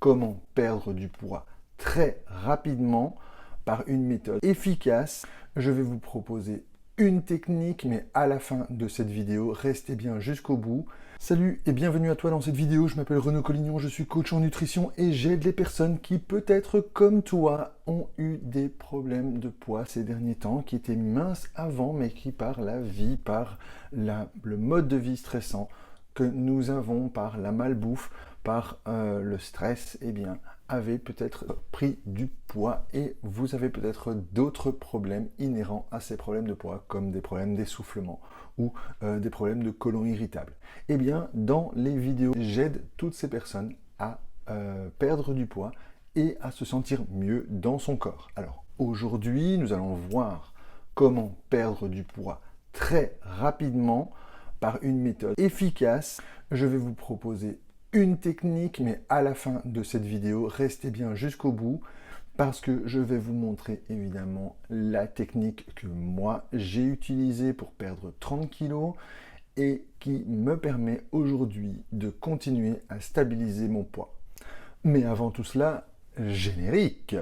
comment perdre du poids très rapidement par une méthode efficace. Je vais vous proposer une technique, mais à la fin de cette vidéo, restez bien jusqu'au bout. Salut et bienvenue à toi dans cette vidéo, je m'appelle Renaud Collignon, je suis coach en nutrition et j'aide les personnes qui, peut-être comme toi, ont eu des problèmes de poids ces derniers temps, qui étaient minces avant, mais qui par la vie, par le mode de vie stressant que nous avons, par la malbouffe, par le stress, eh bien, avaient peut-être pris du poids et vous avez peut-être d'autres problèmes inhérents à ces problèmes de poids, comme des problèmes d'essoufflement ou des problèmes de côlon irritable. Eh bien, dans les vidéos, j'aide toutes ces personnes à perdre du poids et à se sentir mieux dans son corps. Alors, aujourd'hui, nous allons voir comment perdre du poids très rapidement par une méthode efficace. Je vais vous proposer une technique, mais à la fin de cette vidéo, restez bien jusqu'au bout parce que je vais vous montrer évidemment la technique que moi j'ai utilisée pour perdre 30 kg et qui me permet aujourd'hui de continuer à stabiliser mon poids. Mais avant tout cela, générique!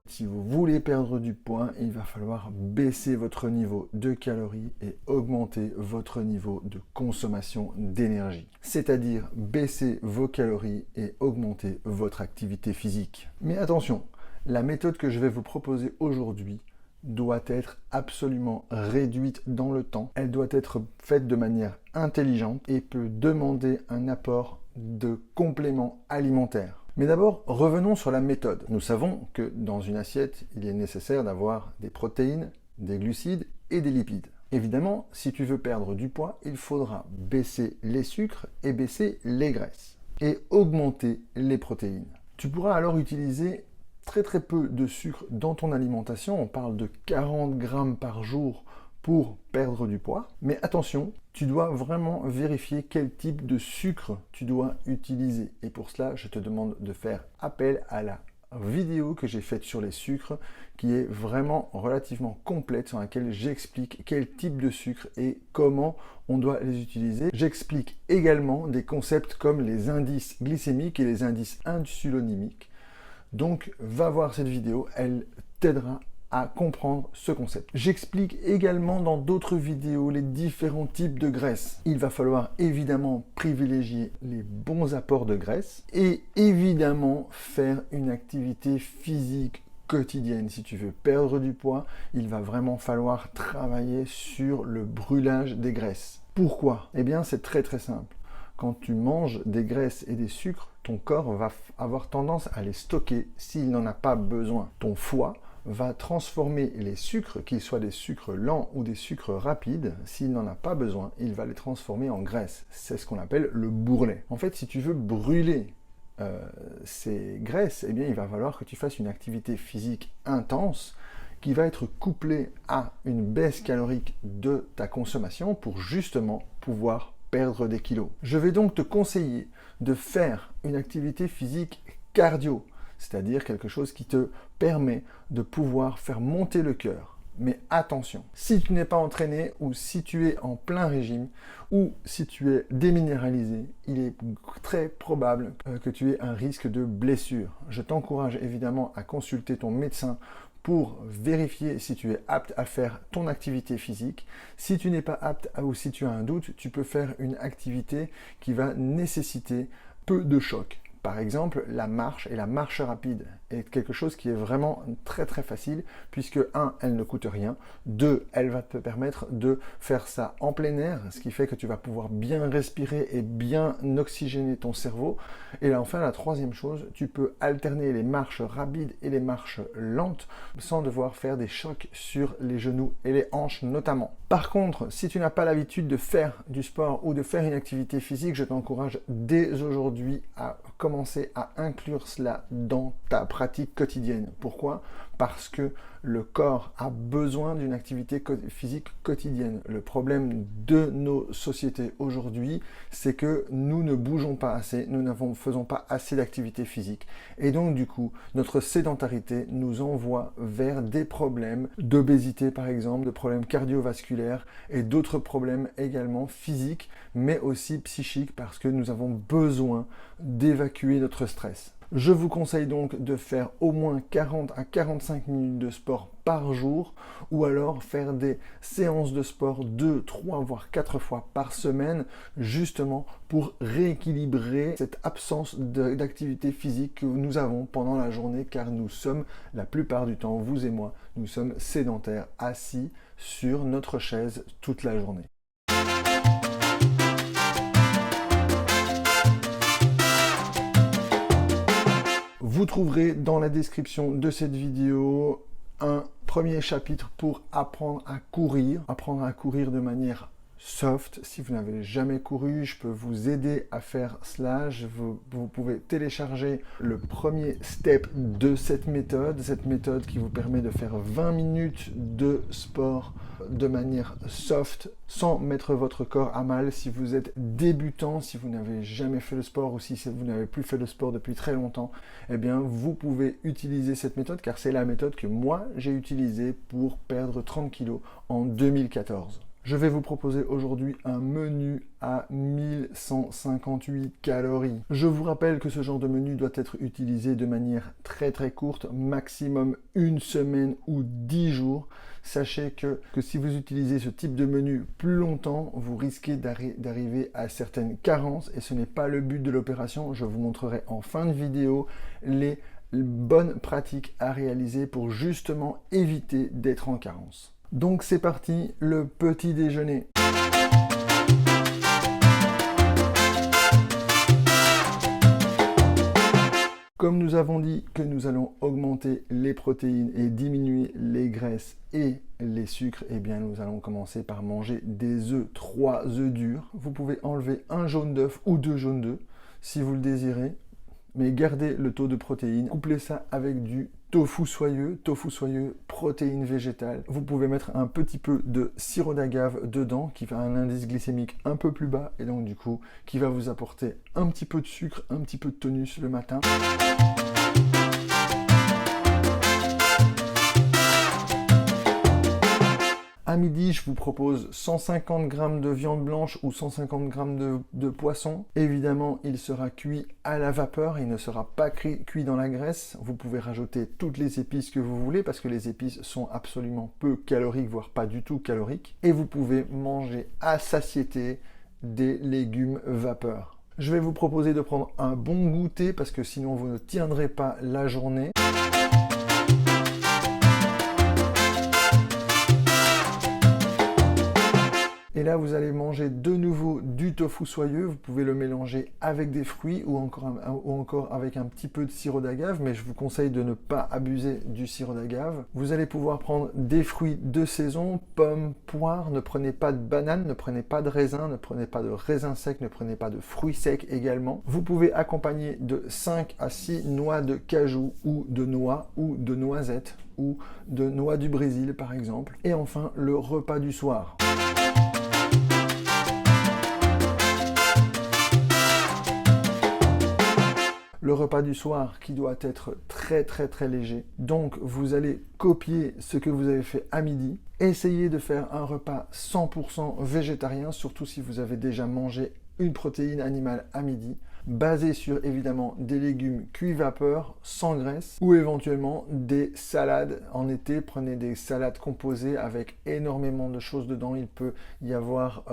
Si vous voulez perdre du poids, il va falloir baisser votre niveau de calories et augmenter votre niveau de consommation d'énergie. C'est-à-dire baisser vos calories et augmenter votre activité physique. Mais attention, la méthode que je vais vous proposer aujourd'hui doit être absolument réduite dans le temps. Elle doit être faite de manière intelligente et peut demander un apport de compléments alimentaires. Mais d'abord, revenons sur la méthode. Nous savons que dans une assiette, il est nécessaire d'avoir des protéines, des glucides et des lipides. Évidemment, si tu veux perdre du poids, il faudra baisser les sucres et baisser les graisses et augmenter les protéines. Tu pourras alors utiliser très peu de sucre dans ton alimentation. On parle de 40 grammes par jour pour perdre du poids. Mais attention, tu dois vraiment vérifier quel type de sucre tu dois utiliser. Et pour cela, je te demande de faire appel à la vidéo que j'ai faite sur les sucres, qui est vraiment relativement complète, sur laquelle j'explique quel type de sucre et comment on doit les utiliser. J'explique également des concepts comme les indices glycémiques et les indices insulonimiques. Donc, va voir cette vidéo, elle t'aidera à comprendre ce concept. J'explique également dans d'autres vidéos les différents types de graisse. Il va falloir évidemment privilégier les bons apports de graisse et évidemment faire une activité physique quotidienne. Si tu veux perdre du poids, il va vraiment falloir travailler sur le brûlage des graisses. Pourquoi? Eh bien, c'est très simple. Quand tu manges des graisses et des sucres, ton corps va avoir tendance à les stocker s'il n'en a pas besoin. Ton foie va transformer les sucres, qu'ils soient des sucres lents ou des sucres rapides, s'il n'en a pas besoin, il va les transformer en graisse. C'est ce qu'on appelle le bourrelet. En fait, si tu veux brûler ces graisses, eh bien, il va falloir que tu fasses une activité physique intense qui va être couplée à une baisse calorique de ta consommation pour justement pouvoir perdre des kilos. Je vais donc te conseiller de faire une activité physique cardio, c'est-à-dire quelque chose qui te permet de pouvoir faire monter le cœur. Mais attention, si tu n'es pas entraîné ou si tu es en plein régime ou si tu es déminéralisé, il est très probable que tu aies un risque de blessure. Je t'encourage évidemment à consulter ton médecin pour vérifier si tu es apte à faire ton activité physique. Si tu n'es pas apte ou si tu as un doute, tu peux faire une activité qui va nécessiter peu de choc. Par exemple, la marche et la marche rapide est quelque chose qui est vraiment très facile puisque 1, elle ne coûte rien, 2, elle va te permettre de faire ça en plein air, ce qui fait que tu vas pouvoir bien respirer et bien oxygéner ton cerveau. Et là, enfin, la troisième chose, tu peux alterner les marches rapides et les marches lentes sans devoir faire des chocs sur les genoux et les hanches notamment. Par contre, si tu n'as pas l'habitude de faire du sport ou de faire une activité physique, je t'encourage dès aujourd'hui à falloir commencer à inclure cela dans ta pratique quotidienne. Pourquoi? Parce que le corps a besoin d'une activité physique quotidienne. Le problème de nos sociétés aujourd'hui, c'est que nous ne bougeons pas assez, nous ne faisons pas assez d'activité physique. Et donc du coup, notre sédentarité nous envoie vers des problèmes d'obésité par exemple, de problèmes cardiovasculaires et d'autres problèmes également physiques, mais aussi psychiques parce que nous avons besoin d'évacuer notre stress. Je vous conseille donc de faire au moins 40 à 45 minutes de sport par jour ou alors faire des séances de sport 2, 3, voire 4 fois par semaine justement pour rééquilibrer cette absence d'activité physique que nous avons pendant la journée car nous sommes la plupart du temps, vous et moi, nous sommes sédentaires assis sur notre chaise toute la journée. Vous trouverez dans la description de cette vidéo un premier chapitre pour apprendre à courir de manière soft. Si vous n'avez jamais couru, je peux vous aider à faire cela. Vous pouvez télécharger le premier step de cette méthode qui vous permet de faire 20 minutes de sport de manière soft, sans mettre votre corps à mal. Si vous êtes débutant, si vous n'avez jamais fait le sport ou si vous n'avez plus fait le sport depuis très longtemps, eh bien vous pouvez utiliser cette méthode car c'est la méthode que moi j'ai utilisée pour perdre 30 kg en 2014. Je vais vous proposer aujourd'hui un menu à 1158 calories. Je vous rappelle que ce genre de menu doit être utilisé de manière très courte, maximum une semaine ou 10 jours. Sachez que si vous utilisez ce type de menu plus longtemps, vous risquez d'arriver à certaines carences et ce n'est pas le but de l'opération. Je vous montrerai en fin de vidéo les bonnes pratiques à réaliser pour justement éviter d'être en carence. Donc c'est parti, le petit déjeuner. Comme nous avons dit que nous allons augmenter les protéines et diminuer les graisses et les sucres, eh bien nous allons commencer par manger des œufs, 3 œufs durs. Vous pouvez enlever un jaune d'œuf ou 2 jaunes d'œufs si vous le désirez, mais gardez le taux de protéines. Couplez ça avec du tofu soyeux, protéines végétales. Vous pouvez mettre un petit peu de sirop d'agave dedans qui va un indice glycémique un peu plus bas et donc du coup qui va vous apporter un petit peu de sucre, un petit peu de tonus le matin. À midi, je vous propose 150 g de viande blanche ou 150 g de poisson. Évidemment, il sera cuit à la vapeur, il ne sera pas cuit dans la graisse. Vous pouvez rajouter toutes les épices que vous voulez parce que les épices sont absolument peu caloriques, voire pas du tout caloriques. Et vous pouvez manger à satiété des légumes vapeur. Je vais vous proposer de prendre un bon goûter parce que sinon vous ne tiendrez pas la journée. Et là, vous allez manger de nouveau du tofu soyeux. Vous pouvez le mélanger avec des fruits ou encore avec un petit peu de sirop d'agave, mais je vous conseille de ne pas abuser du sirop d'agave. Vous allez pouvoir prendre des fruits de saison, pommes, poires. Ne prenez pas de bananes, ne prenez pas de raisins, ne prenez pas de raisins secs, ne prenez pas de fruits secs également. Vous pouvez accompagner de 5 à 6 noix de cajou ou de noix ou de noisettes ou de noix du Brésil par exemple. Et enfin, le repas du soir. Le repas du soir qui doit être très léger. Donc vous allez copier ce que vous avez fait à midi. Essayez de faire un repas 100% végétarien, surtout si vous avez déjà mangé une protéine animale à midi, basé sur évidemment des légumes cuits vapeur, sans graisse, ou éventuellement des salades. En été, prenez des salades composées avec énormément de choses dedans. Il peut y avoir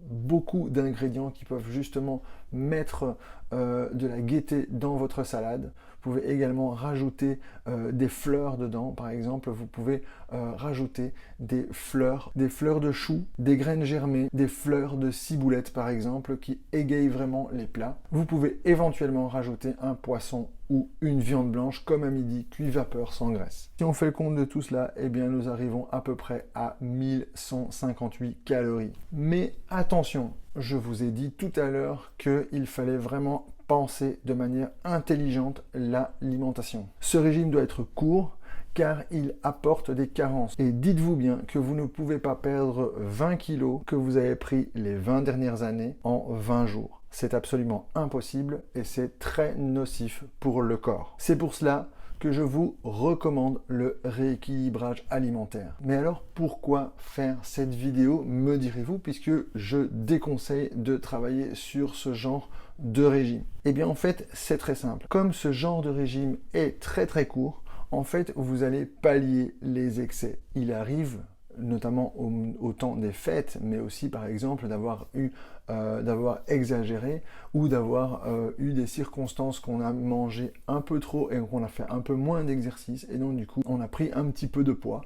beaucoup d'ingrédients qui peuvent justement mettre de la gaieté dans votre salade. Vous pouvez également rajouter des fleurs dedans. Par exemple, vous pouvez rajouter des fleurs de chou, des graines germées, des fleurs de ciboulette par exemple, qui égayent vraiment les plats. Vous pouvez éventuellement rajouter un poisson ou une viande blanche comme à midi, cuit vapeur sans graisse. Si on fait le compte de tout cela, eh bien nous arrivons à peu près à 1158 calories. Mais attention, je vous ai dit tout à l'heure qu'il fallait vraiment penser de manière intelligente l'alimentation. Ce régime doit être court car il apporte des carences. Et dites-vous bien que vous ne pouvez pas perdre 20 kilos que vous avez pris les 20 dernières années en 20 jours. C'est absolument impossible et c'est très nocif pour le corps. C'est pour cela que je vous recommande le rééquilibrage alimentaire. Mais alors pourquoi faire cette vidéo, me direz-vous, puisque je déconseille de travailler sur ce genre de régime? Eh bien en fait c'est très simple. Comme ce genre de régime est très court, en fait vous allez pallier les excès. Il arrive notamment au temps des fêtes, mais aussi par exemple d'avoir exagéré ou d'avoir eu des circonstances qu'on a mangé un peu trop et qu'on a fait un peu moins d'exercice et donc du coup on a pris un petit peu de poids,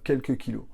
quelques kilos.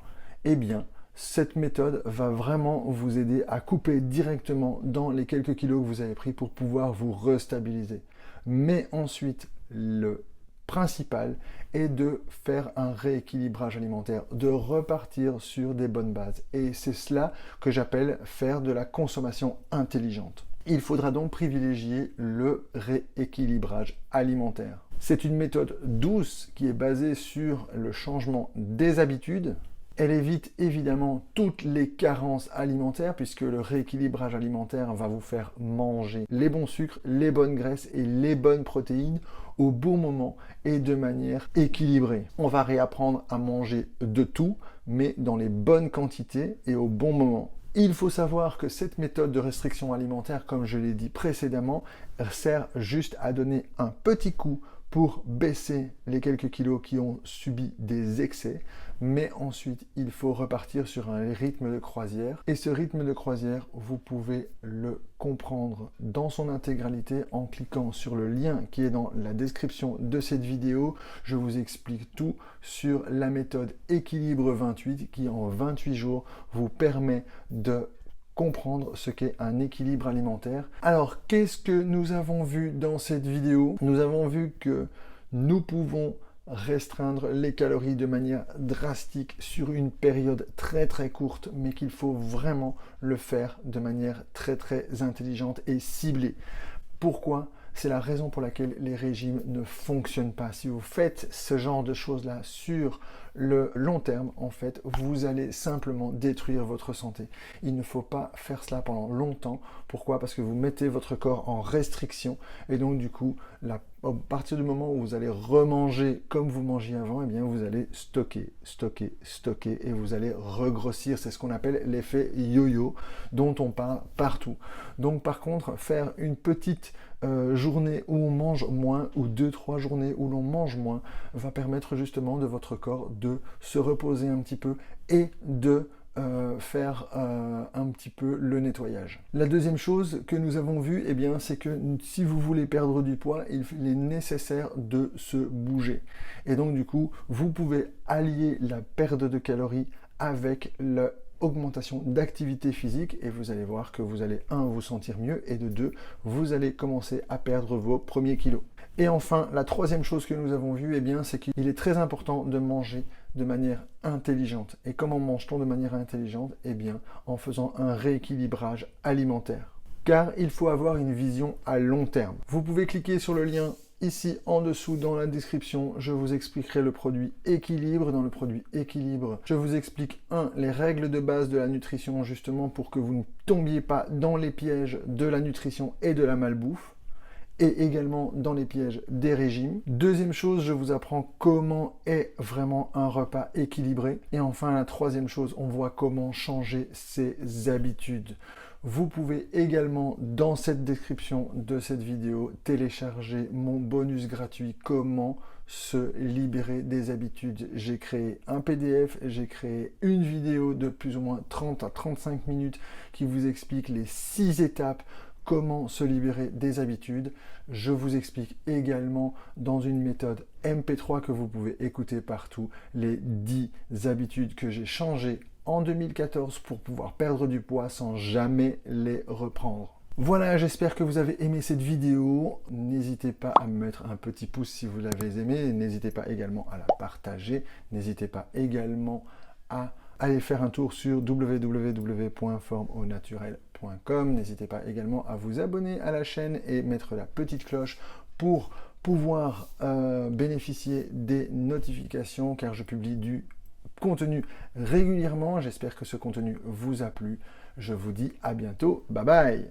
Eh bien, cette méthode va vraiment vous aider à couper directement dans les quelques kilos que vous avez pris pour pouvoir vous restabiliser. Mais ensuite, le principal est de faire un rééquilibrage alimentaire, de repartir sur des bonnes bases. Et c'est cela que j'appelle faire de la consommation intelligente. Il faudra donc privilégier le rééquilibrage alimentaire. C'est une méthode douce qui est basée sur le changement des habitudes. Elle évite évidemment toutes les carences alimentaires puisque le rééquilibrage alimentaire va vous faire manger les bons sucres, les bonnes graisses et les bonnes protéines au bon moment et de manière équilibrée. On va réapprendre à manger de tout, mais dans les bonnes quantités et au bon moment. Il faut savoir que cette méthode de restriction alimentaire, comme je l'ai dit précédemment, sert juste à donner un petit coup pour baisser les quelques kilos qui ont subi des excès, mais ensuite il faut repartir sur un rythme de croisière et ce rythme de croisière vous pouvez le comprendre dans son intégralité en cliquant sur le lien qui est dans la description de cette vidéo. Je vous explique tout sur la méthode Équilibre 28 qui en 28 jours vous permet de comprendre ce qu'est un équilibre alimentaire. Alors, qu'est-ce que nous avons vu dans cette vidéo? Nous avons vu que nous pouvons restreindre les calories de manière drastique sur une période très courte, mais qu'il faut vraiment le faire de manière très intelligente et ciblée. Pourquoi? C'est la raison pour laquelle les régimes ne fonctionnent pas. Si vous faites ce genre de choses-là sur le long terme, en fait, vous allez simplement détruire votre santé. Il ne faut pas faire cela pendant longtemps. Pourquoi? Parce que vous mettez votre corps en restriction et donc du coup, à partir du moment où vous allez remanger comme vous mangiez avant, eh bien vous allez stocker et vous allez regrossir. C'est ce qu'on appelle l'effet yo-yo dont on parle partout. Donc par contre, faire une petite journée où on mange moins ou 2-3 journées où l'on mange moins va permettre justement de votre corps de se reposer un petit peu et de faire un petit peu le nettoyage. La deuxième chose que nous avons vue, eh bien, c'est que si vous voulez perdre du poids, il est nécessaire de se bouger. Et donc du coup, vous pouvez allier la perte de calories avec l'augmentation d'activité physique et vous allez voir que vous allez, vous sentir mieux et de 2, vous allez commencer à perdre vos premiers kilos. Et enfin, la troisième chose que nous avons vue, eh bien, c'est qu'il est très important de manger de manière intelligente. Et comment mange-t-on de manière intelligente? Eh bien, en faisant un rééquilibrage alimentaire. Car il faut avoir une vision à long terme. Vous pouvez cliquer sur le lien ici en dessous dans la description. Je vous expliquerai le produit Équilibre. Dans le produit Équilibre, je vous explique les règles de base de la nutrition, justement pour que vous ne tombiez pas dans les pièges de la nutrition et de la malbouffe. Et également dans les pièges des régimes. Deuxième chose, je vous apprends comment est vraiment un repas équilibré. Et enfin, la troisième chose, on voit comment changer ses habitudes. Vous pouvez également, dans cette description de cette vidéo, télécharger mon bonus gratuit Comment se libérer des habitudes. J'ai créé un PDF, j'ai créé une vidéo de plus ou moins 30 à 35 minutes qui vous explique les 6 étapes comment se libérer des habitudes. Je vous explique également dans une méthode MP3 que vous pouvez écouter partout les 10 habitudes que j'ai changées en 2014 pour pouvoir perdre du poids sans jamais les reprendre. Voilà, j'espère que vous avez aimé cette vidéo. N'hésitez pas à me mettre un petit pouce si vous l'avez aimé. N'hésitez pas également à la partager. N'hésitez pas également à aller faire un tour sur www.formeaunaturel.com www.leonardo-fr.com. N'hésitez pas également à vous abonner à la chaîne et mettre la petite cloche pour pouvoir bénéficier des notifications, car je publie du contenu régulièrement. J'espère que ce contenu vous a plu. Je vous dis à bientôt. Bye bye!